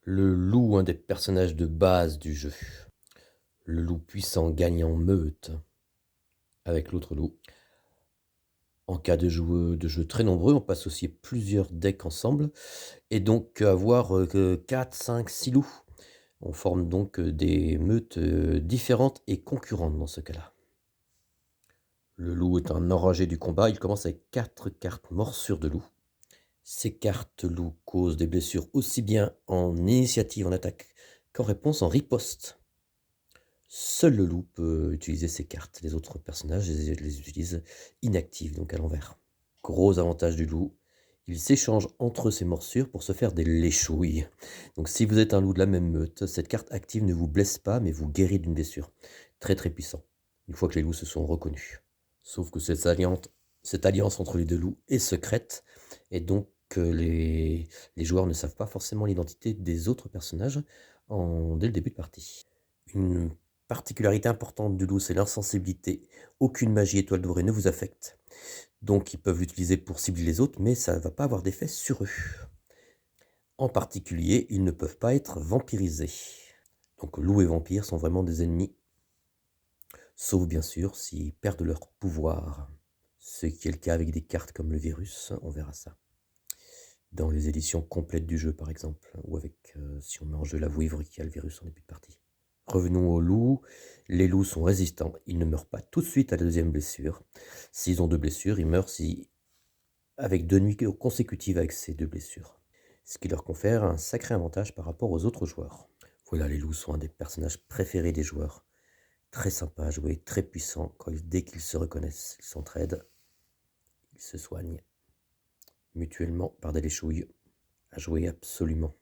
Le loup, un des personnages de base du jeu. Le loup puissant gagne en meute avec l'autre loup. En cas de jeux très nombreux, on peut associer plusieurs decks ensemble et donc avoir que 4, 5, 6 loups. On forme donc des meutes différentes et concurrentes dans ce cas-là. Le loup est un enragé du combat, il commence avec 4 cartes morsure de loup. Ces cartes loup causent des blessures aussi bien en initiative, en attaque, qu'en réponse en riposte. Seul le loup peut utiliser ces cartes, les autres personnages les utilisent inactives, donc à l'envers. Gros avantage du loup, il s'échange entre ses morsures pour se faire des léchouilles. Donc si vous êtes un loup de la même meute, cette carte active ne vous blesse pas mais vous guérit d'une blessure. Très très puissant, une fois que les loups se sont reconnus. Sauf que cette alliance entre les deux loups est secrète, et donc les joueurs ne savent pas forcément l'identité des autres personnages dès le début de partie. Une particularité importante du loup, c'est l'insensibilité. Aucune magie étoile dorée ne vous affecte. Donc ils peuvent l'utiliser pour cibler les autres, mais ça ne va pas avoir d'effet sur eux. En particulier, ils ne peuvent pas être vampirisés. Donc loup et vampire sont vraiment des ennemis. Sauf bien sûr s'ils perdent leur pouvoir. Ce qui est le cas avec des cartes comme le virus, on verra ça. Dans les éditions complètes du jeu par exemple, ou avec si on met en jeu la vouivre qui a le virus en début de partie. Revenons aux loups. Les loups sont résistants, ils ne meurent pas tout de suite à la deuxième blessure. S'ils ont 2 blessures, ils meurent avec 2 nuits consécutives avec ces 2 blessures. Ce qui leur confère un sacré avantage par rapport aux autres joueurs. Voilà, les loups sont un des personnages préférés des joueurs. Très sympa à jouer, très puissant. Dès qu'ils se reconnaissent, ils s'entraident, ils se soignent mutuellement par des léchouilles. À jouer absolument.